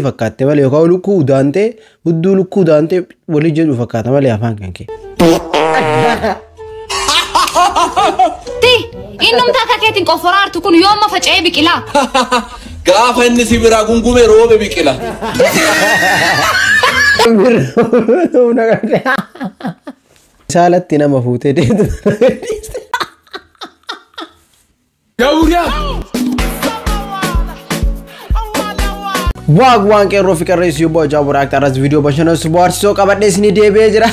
fakkaate malee yookaan lukkuu daantee hudduu lukkuu daantee walii jedhu fakkaata malee afaan kan kee. Innum taka keetiin qofaraartu kun yooma faca'ee biqilaa. Gaafa inni si biraa gungume roobe biqila. Saalatti nama fuutee deetu. Wagwan qeerroo fi qarreessi yoo boca buraakta irratti viidiyoo bashannansiisoo bohaarsisoo qabadhee isinii deebi'ee jira.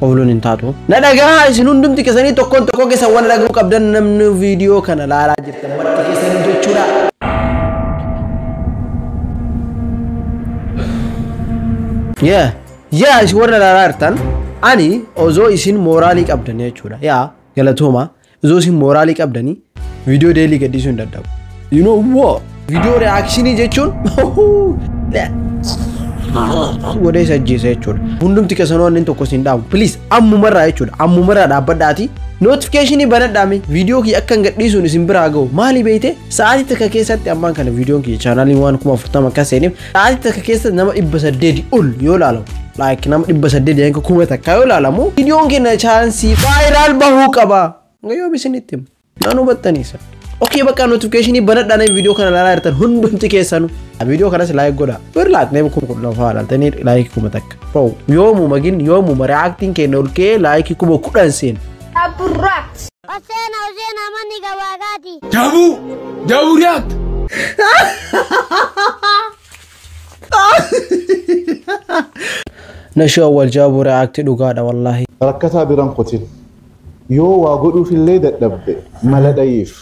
Ooluun hin taatu. Na dhagaa isin hundumti keessanii tokkoon tokkoo keessan waan dhaga'uu qabdan namni viidiyoo kana laalaa jirtan marti keessanii jechuudha. Yaa isin warra laalaa jirtan ani osoo isin mooraalii qabdan jechuudha. Yaa galatooma osoo isin mooraalii qabdanii viidiyoo deelii gaddisuu hin dadhabu. You know what? Video reaction jechuun godee sajjiisa jechuudha. Hundumti keessanoo inni tokko siin dhaabu. Please ammumarraa jechuudha. Ammumarraa dhaabbadhaati. Notification banadhaame video kiyya akka hin gadhiisuun isin biraa ga'u. Maali beeyte sa'aatii takka keessatti ammaan kana videoon kiyya chaanaliin waan 40 akka seeniif sa'aatii takka keessatti nama 800 ol yoo laalamu. Like nama 800 yanka 1000 takka yoo laalamu videoon kiyya chaansii viral bahuu qaba. Yoo bisinitti himu. Naan hubattaniisa. Okay, bakka notification banadhaan video kana laalaa jirtan hundumti keessanu video kanas like godha. Bir like neem kun lafa laaltanii like kuma takka. Bro, yoomu magin yoomu reacting keenya olkee like kuma kudhan seen. Aburaat. Osena mani gawagati. Jabu react. Nasho wal jabu react dhugaadha wallahi. Rakkata biran qotin. Yoo waa godhuu fillee dadhabde mala dhayiif.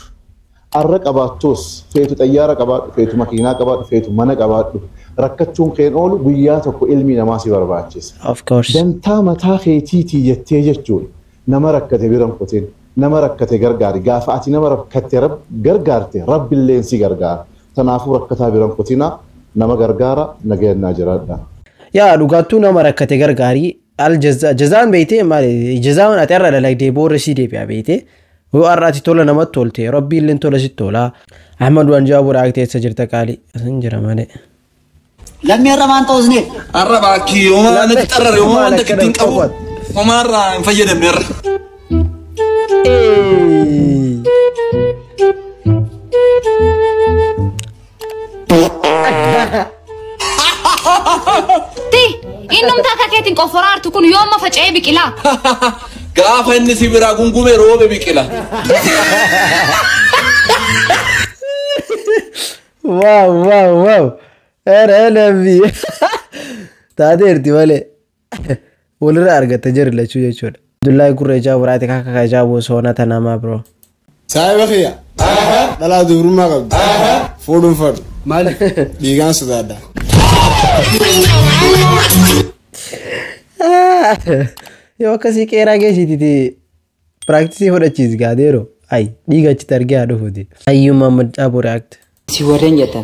Arra qabaattus feetu xayyaara qabaadhu feetu makiinaa qabaadhu feetu mana qabaadhu rakkachuun keen oolu guyyaa tokko ilmi namaa si barbaachisa. Of course. Dantaa mataa keetiitii jettee jechuudha. Nama rakkate biran qotin nama rakkate gargaari gaafa ati nama rakkate gargaarte rabbilleen si gargaara. Tanaafuu rakkataa biran qotinaa nama gargaara nagayannaa jiraadha. Yaa dhugaattuu nama rakkate gargaari jazaan beeytee maali jazaan ati irra dalagdee boorra sii deebi'a beeytee. وأراتي تولا نمت تولتي ربي اللي انتولا ستولا أحمد وان جابوا راكتي سجرتك علي أسنجر مالي لم يرى ما انتوزني الرباكي وما نتقرر وما عندك تنقبوا ومرة نفيد المر إنهم تاكا كيتين كفرار تكون يوم ما فجأة بكلا Gaafa inni si biraa gungume roobe biqila. Wow. Era nabi. Taadeerti malee. Walirra argatte jirri lachuu jechuudha. Abdullahi Gurreejaa buraati kakka kajaabuu soonata namaa bro. Saayiba kiyya. Dhalaa dubrummaa qabdi. Fuudhuun fadhu. Maali? Dhiigaan sodaadha. Yoo akkasii qeeraa geessiti practice fudhachiis gaadeero ay dhiiga achi targee haa dhufuuti. Ayyuu Muhammad Caaboo react. Si warreen jettan.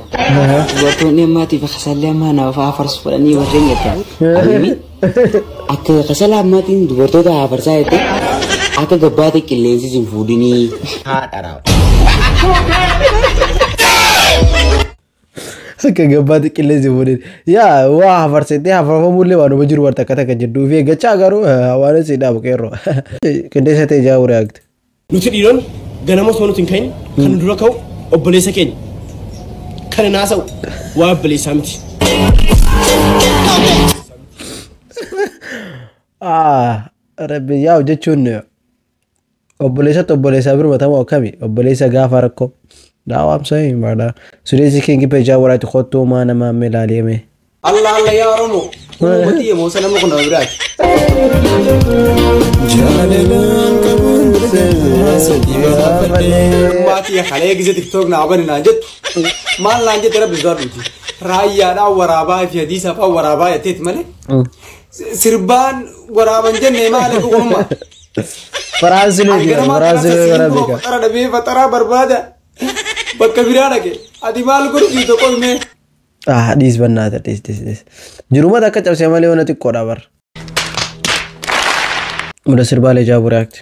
Dubartoonni ammaatiif kasallee ammaa nama fa'aa farsu fudhanii warreen jettan. Abimi akka kasala ammaatiin dubartoota haa farsaa jettee akka gabbaate qilleensi sin fuudhinii haadha raawwa. Akka gabbaate qilleensi fuudhin yaa waa hafarsitee hafarfamullee waanuma jiru warta akka takka jedhuu fi eeggachaa garuu waan si dhaabu qeerroo. Qindeessa ta'e Caaboo react. Nuti dhiironni ganama osoo nuti hin kahin kan dura ka'u obboleessa keenya. Kana naasa'u waa obboleessaa miti. Rabbi yaa jechuun obboleessa birmatamoo akkami obboleessa gaafa rakkoo. Daawam sai mana Sudeesi King pe jawaraati khotto mana mamme laaleme Allah ya romo mati ya mosa namu kuna birat jalalan kabun mati ya khale gize TikTok na abani najet mal najet tera bizar duti raya da waraba fi hadisa fa waraba ya tet male sirban waraban jenne male ko umma Brazil warabika tara da be fatara barbada bakka biraadha ke ati maal godhi tokko hime dhiis bannaata dhiis jiruma takka cabsee malee waan xiqqoodha bar muda sirbaalee Caaboo react.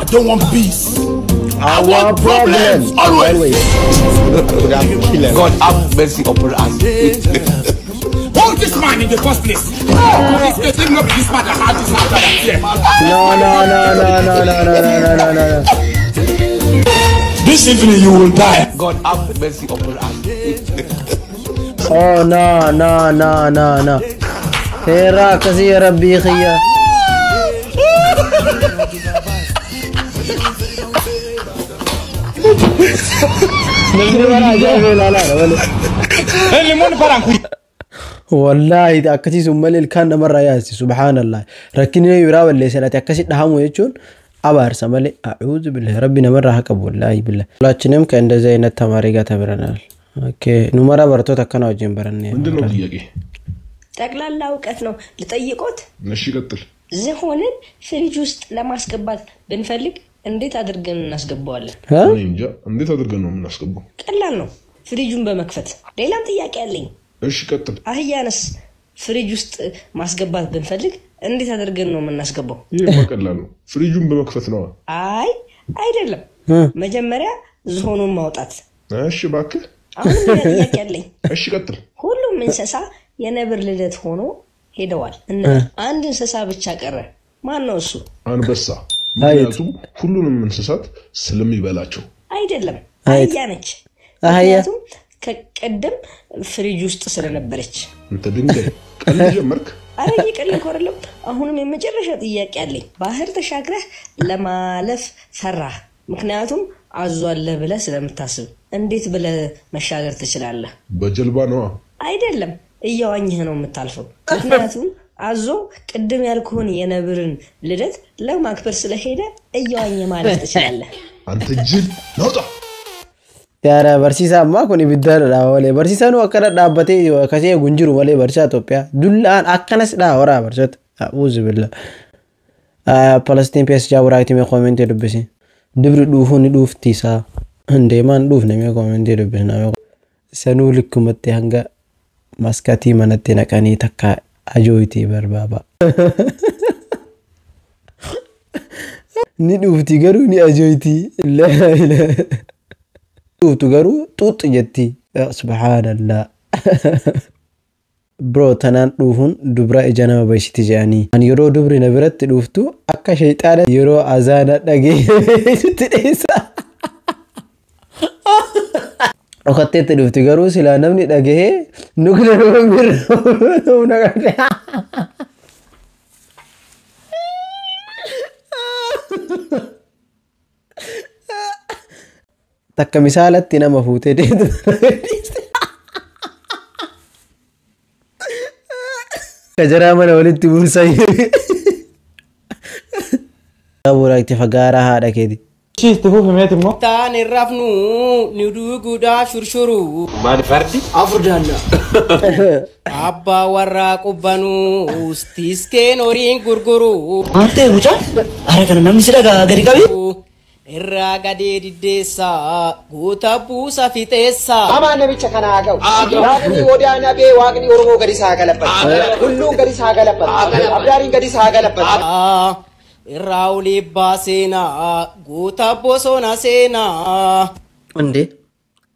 I don't want peace our problems always. God have mercy upon us. Hold this man in the first place. This thing not be this man that had this matter here. No. This evening you will die. God have mercy upon us. Oh no. Hera kasi ya Rabbi khiya. والله أكتي سمال الكان مرة ياسي سبحان الله ركني يرى ولا سنة أكتي دهامو يجون أبار سمالي أعوذ بالله ربنا مرة هكب والله بالله لا تنام كأن زين التماريجا تبرنال أوكي نمرة برتو تكنا وجين برني من دلو ديجي تقلال لا وقتنا لطيقوت نشي قتل زهونن فريج ውስጥ ለማስገባት ብንፈልግ እንዴት አድርገን እናስገባዋለን? እንጃ እንዴት አድርገን ነው የምናስገባው? ቀላል ነው። ፍሪጁን በመክፈት ሌላም ጥያቄ አለኝ። እሺ ቀጥል። አህያንስ ፍሪጅ ውስጥ ማስገባት ብንፈልግ እንዴት አድርገን ነው የምናስገባው? ይሄ ቀላል ነው። ፍሪጁን በመክፈት ነው። አይ አይደለም። መጀመሪያ ዝሆኑን ማውጣት። እሺ እባክህ። አሁን ጥያቄ አለኝ። እሺ ቀጥል። ሁሉም እንስሳ የነብር ልደት ሆኖ ሄደዋል እና አንድ እንስሳ ብቻ ቀረ። ማን ነው እሱ? አንበሳ። ምክንያቱም ሁሉንም እንስሳት ስለሚበላቸው። አይደለም አህያ ነች። ምክንያቱም ከቀደም ፍሪጅ ውስጥ ስለነበረች። እንተ ድንጋይ ቀልድ ጀመርክ? አረ ይቀልድ አይደለም። አሁንም የመጨረሻ ጥያቄ አለኝ። ባህር ተሻግረህ ለማለፍ ፈራህ። ምክንያቱም አዟለ ብለህ ስለምታስብ እንዴት ብለህ መሻገር ትችላለህ? በጀልባ ነው። አይደለም እያዋኘህ ነው የምታልፈው። ምክንያቱም አዞ ቅድም ያልኩህን የነብርን ልደት ለማክበር ስለሄደ እያዋኘ ማለት ትችላለህ። አንተ ጅል ናውጣ ያራ በርሲሳ ማኮኒ ቢዳር ዳወለ በርሲሳ ነው አከረ ዳበቴ ከሴ ጉንጅሩ ወለ በርሳ ኢትዮጵያ ዱላን አከነስ ዳ ወራ በርሰት አውዝ ቢላ ፓለስቲን ፒኤስ ጃውራይቲ ሜ ኮሜንት ደብሲ ድብር ዱሁን ዱፍቲሳ እንደ ማን ዱፍ ነው ሜ ኮሜንት ደብስና ሰኑ ልኩ መቴ አንጋ ማስካቲ ማነቴ ነቀኒ ተካ አጆይቲ በርባባ ኒ ዱፍቲ ገሩ ኒ አጆይቲ ላይላ ዱፍቱ ገሩ ጡጥ ጀቲ سبحان الله برو تنان دوفون دبرا اجانا بيشتي جاني ان يرو دبر نبرت دوفتو اكا شيطان يرو اذان دغي تديسا وقتت دوفتو غرو سلا نمني دغه نغلو مير ونغا تك مثالت تنا مفوته دي كجرا من ولدت بورساي ابو رايت فغارا هذا كده شي تفوف ميت مو تان الرفنو ندو غدا شرشرو ما فردي افردانا ابا ورا قبانو استيسكين اورين غرغرو انت وجا اركن نمسرا غري قبي irraa gadee diddeessaa guutaa buusa fixeessaa amaa namicha kana haa ga'u waaqni wadaana bee waaqni oromoo gadi isaa galabbata hulluun gadi isaa galabbata abdaariin gadi isaa galabbata irraa olii baaseenaa guutaa bosona seenaa እንዴ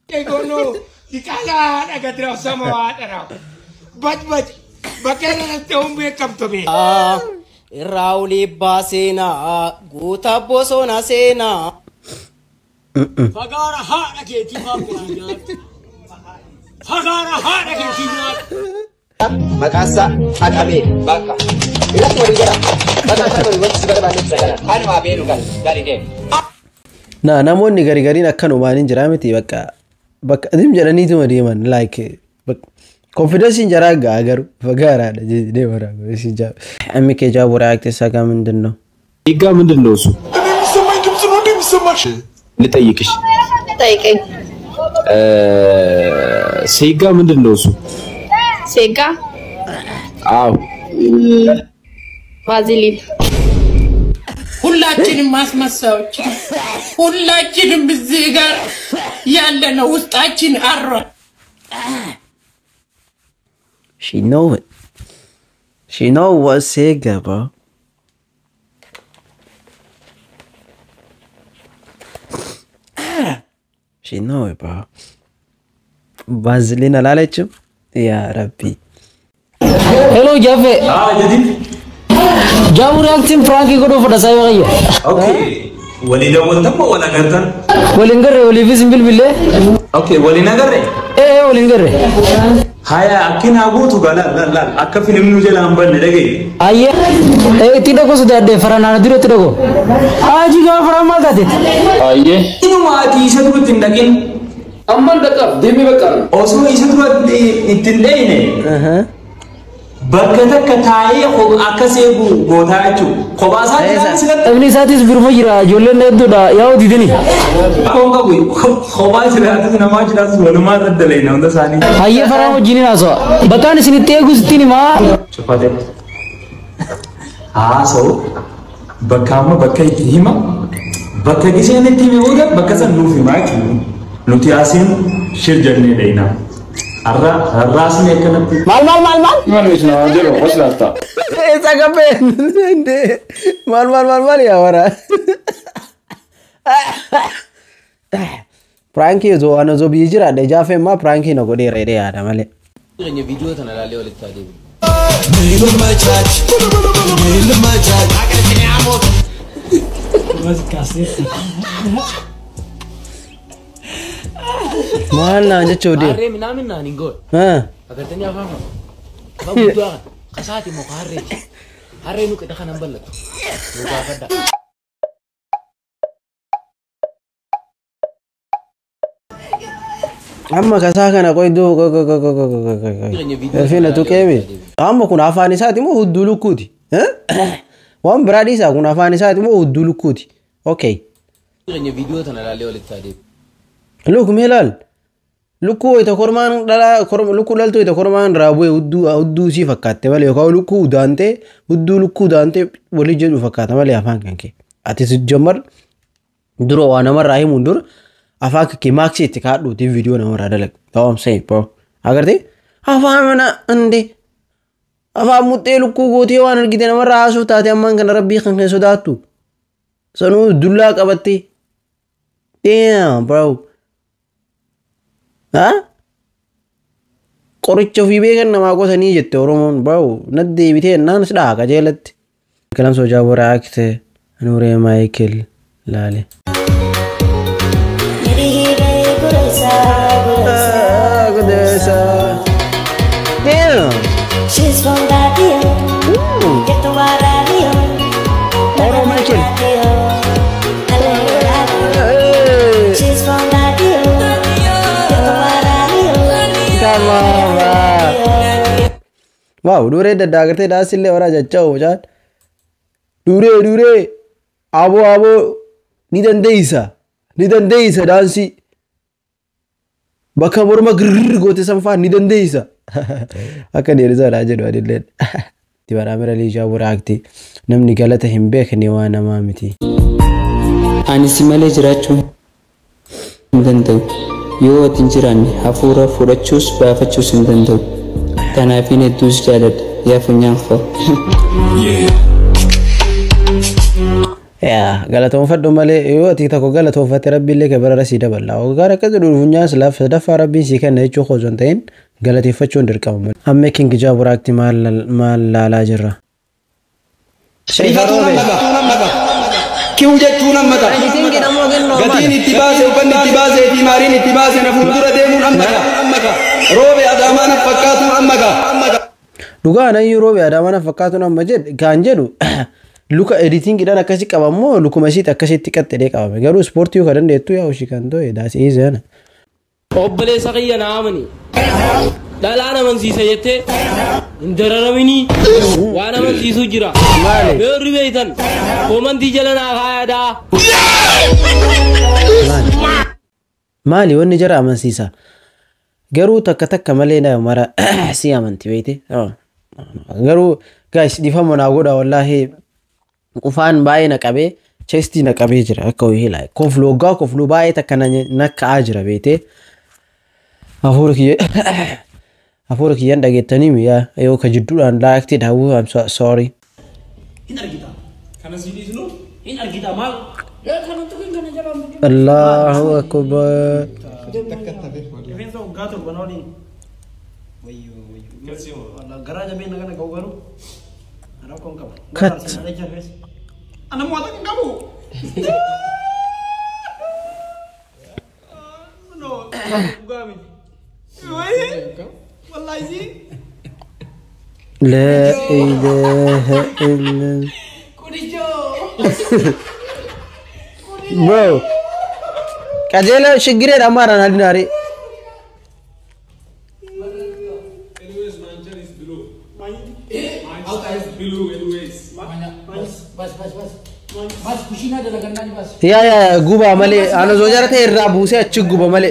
ኤጎኖ ይቃላ ነገድራ ሰማዋደራ በጅበጅ በከነተውም ቤከምቶሜ Rauli basena guta bosona sena Fagara hana ke timamnya Fagara hana ke timamnya Makasa akabe baka ila tori gara makasa tori wacce gara bani sagara kan ma benu kan gari de na namonni gari gari nakano manin jiramiti baka dim jarani to deman like confidence jaraga agar fagara de wara sija amike jabu react saga ምንድነው ይጋ ምንድነው እሱ ሰማይ ድምጽ ነው እንደሚሰማሽ ልጠይቅሽ ጠይቀኝ ሴጋ ምንድነው እሱ ሴጋ አው ቫዝሊን ሁላችንም ማስመሳዎች ሁላችንም እዚህ ጋር ያለነው ውስጣችን አሯ She know it. She know what Sega, bro. She know it, bro. Vaseline alalechum. Ya Rabbi. Hello Jaffe. Jadi. Jamu reaction Frankie ko do fada sai waya. Okay. Wali da wanda ko wala gantan? Wali ngare wali visible bille. Okay, wali nagare. Wali ngare. Haya akina gutu gala la akka film nu jela amban dage. Ayya. Tidak ko sudah de farana diro tidak ko. Aji ga farama gade. Ayye. Inu ma ti sadu tindagin. Amman daka demi bakar. Oso isadu itinde ne. Bakka takka taa'ee akkasee gootaa jechuudha. Kophaa isaatti Ibni isaatis biruma jira ijoolleen hedduudha yaa'u didini. Kophaa jiraatis namaa jiraatis walumaa daddalee hunda isaanii. Hayyee faraa wajjin haasawaa. Bakkaan isinitti eegus ittiin himaa. Cufate. Haasa'u bakka amma bakka itti hima bakka giseen itti hime booda bakka san nuuf himaa jechuudha. Nuti asiin shir jennee dheeyna. Arrasnya kan Gimana wis na jero wis lata. Cakapen. Mal ya wara. Pranki zo ana zo bijira da Jafe ma pranki na gode rede ya da male. Kanya video tana lalle wala tadi. Milu majaj. Akasini amo. Mas kasih. Mana aja code. Are minamin na ningo. Agar tanya apa? Babu doang. Kasati mo kare. Are nu kita kan ambalat. Nu kada. Amma kasaka na koy do fina tu kemi. Amma kuna afani sati mo hudulu kuti. Wan bradi sa kuna afani sati mo hudulu kuti. Okay. Kanya video tana lalle wala tadi. Look melal. Luku ita korman dala luku dalto ita korman rabu uddu si fakkatte wale ka luku dante uddu luku dante wali jedu fakkata wale afan kanke. Ati sujamar duro wana marrahi mundur afak ke maxi tika do di video na mara dalak. That's what I'm saying, bro. Agarte afan mana ande afa mutte luku goti wana gidena marra asu taate amman kan rabbi kan sodatu. Sanu dulla qabatti. Damn, bro. Qoricha fi beekan nama qotanii jette Oromoon bro nadde bitee naan sidhaa qajeelatti kalam soo jaabora akte Nure Michael laale She's from Radio. Get the radio. Oro Michael. She's from Radio. Wow, Dure da dagarte da sille ora jachao chat. Dure abo ni dandeisa dansi baka morma grrr gote sanfa ni dandeisa akka ne riza raje do adillen tibara mera li jabura akti namni galata himbe ne wana mamiti ani simale jirachu ndandau yoo atin jiran hafuura fudhachuus baafachuus hin danda'u. Kanaafin hedduus jaaladha yaa funyaan koo. Ya, galatoonfadhu malee yoo ati tokko galatoonfatte rabbiillee kabara rasii dabala. Gara akka jedhu funyaan silaaf daffaa rabbiin sii kenna jechuu osoo hin ta'in galateeffachuun dirqama. Amma King Jaaburaatti maal laalaa jirra? Kiu jechuun ammata. Gatiin itti baase uffanni itti baasee fi maariin itti baase na fuuldura deemuun ammata. Roobe adaamaa na fakkaatuun ammata. Dhugaan ayyuu roobe adaamaa na fakkaatuun amma kan jedhu luka editingidhaan akkasii qabammoo lukuma isiitti akkasitti qaxxedee qabame. Garuu ispoortii yoo ka dandeettu yaa ushii kan ta'e daasii izana. Obboleessa kiyya na amani. Dhalaan amansiisa jettee hin dararamini waan amansiisu jira. Beerri beeytan komantii jala naa kaayadaa. Maali wanni jara amansiisa? Garuu takka malee na mara si amanti beeyte. Garuu guys dhiifama naa godha wallaahi qufaan baay'ee na qabee chestii na qabee jira akka wayii laa kofloo baay'ee takka na ka'aa jira beeyte. Hafuura kiyyaan dhageettanii miyaa yoo ka jidduudhaan laaktii daawwuu I'm sorry. Hin argita. Kana siidis nu hin argita maal Allahu akbar. Cut. Anak muat kamu. No, gami. Wallahi sih. La ilaha illallah. Bro. Kajela shigire ramara nadinari. Ya guba male ana zojara te irra buse achi guba male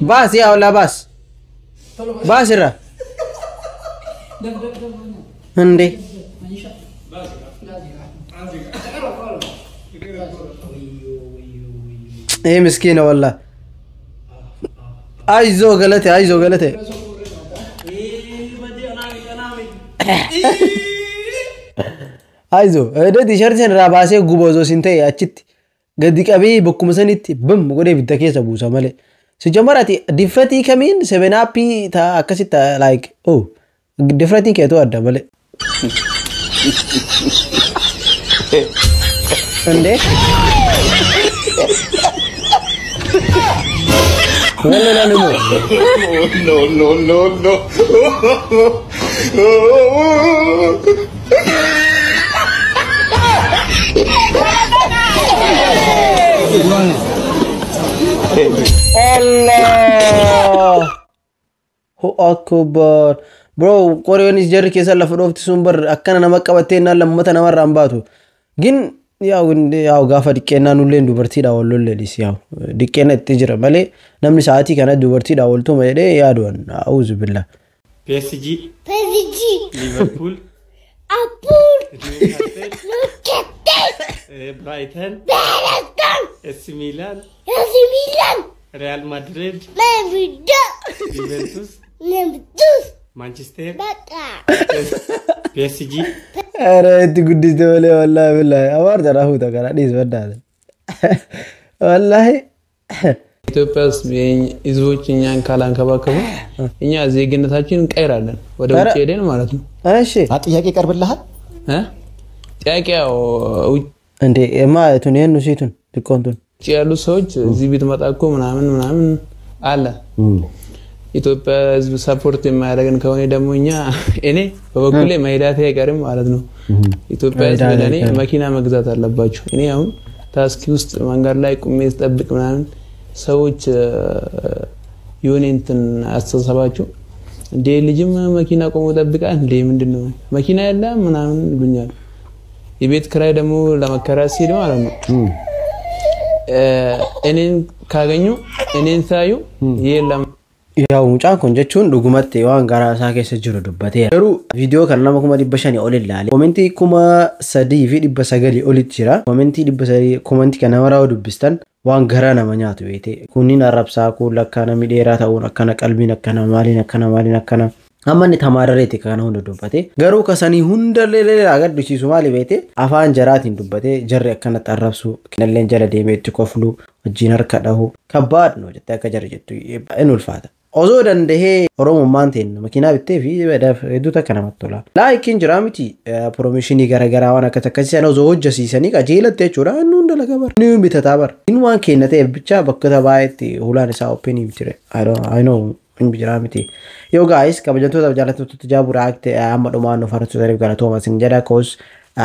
bas ya wala bas irra ande miskina walla aizo galate aizo ede t-shirt sen rabase gubozo sinte achitti gadi qabi bokkuma sanitti bum gode bidda keessa buusa male si jamarati differenti kamin 7 up ta akasita like oh differenti keto adda male ande no Allah akbar bro Koreanis jarri keessa lafa dhoofti sun bar akkana nama qabateena lammata nama raambatu gin yaw gaafa diqqeenaa nulleen dubartiidha wallolle dhis yaw diqqeena itti jira malee namni sa'aatii kana dubartiidha waltuma jedhee yaaduwan a'uuzu billah PSG Liverpool Brighton AC Milan Real Madrid Juventus Manchester PSG Ara itti guddiste malee wallahi billahi abaar jara huuta kana dhiis baddaate wallahi ኢትዮጵያ ውስጥ ህዝቦች እኛን ካላንከባከቡ እኛ ዜግነታችንን እንቀይራለን ወደ ውጭ ሄደን ማለት ነው። እሺ ጥያቄ ይቀርብልሃል ጥያቄው እንዴ ማለቱን ይሄን ሲቱን ዲኮንቱን ያሉ ሰዎች እዚህ ቤት መጣቆ ምናምን አለ ኢትዮጵያ ህዝብ ሰፖርት የማያደርገን ከሆነ ደግሞ እኔ በበኩሌ መሄዳቴ አይቀርም ማለት ነው። ኢትዮጵያ ህዝብ ለኔ መኪና መግዛት አለባቸው። እኔ አሁን ታስኪ ውስጥ መንገድ ላይ ቁሜ ተጠብቅ ምናምን ሰዎች ዩኒንትን አስተሳሰባቸው እንዴ ልጅም መኪና ቆሞ ተጠብቃል እንዴ ምንድነው መኪና ያለ ምናምን ይሉኛል። የቤት ክራይ ደግሞ ለመከራይ ሲል ማለት ነው እኔን ካገኙ እኔን ሳዩ የለም ያው ሙጫን ኮንጀቹን ዱጉመት ዋን ጋራሳ ከሰ ጅሩ ዱበቴ ሩ ቪዲዮ ከነማ ኩማ ዲበሻኒ ኦልላለ ኮሜንቲ ኩማ ሰዲ ቪዲ በሰገሊ ኦሊት ጅራ ኮሜንቲ ዲበሰሪ ኮሜንቲ ከነመራው ዱብስተን ዋን ገራ ነመኛቱ ቤቴ ኩኒን አረብሳ ኩ ለካና ሚዴራ ታውን አከና ቀልቢን አከና ማሊን አከና አማን ተማረሬት ከና ሁንዱ ዱበቴ ገሩ ከሰኒ ሁንደለለ አገድ ዲሲ ሶማሊ ቤቴ አፋን ጀራት እንዱበቴ ጀሪ አከና ጠረብሱ ከነለን ጀለ ዴሜት ኮፍሉ ጂነር ከዳሁ ከባድ ነው ጀታ ከጀር ጀቱ እንልፋታ ozo dandehe oromo manten makina bitte fi bedaf eduta kana mattola laikin jiramiti promishini garagara wana katakasi ano zo hojjasisani qajeelatte chura nunda lagabar ni bitatabar inwan kenate bicha bakkata baayeti hulani sa open bitire I know in jiramiti yo guys kabajanto da jalatu tujabura akte amma domano faratu darib gana thomas injada cause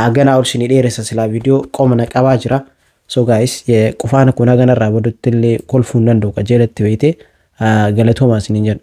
agana urshini deresa sila video qomna qabajira so guys ye qofana kuna gana rabodutille kolfunando qajeelatte wete Galatomas ninjan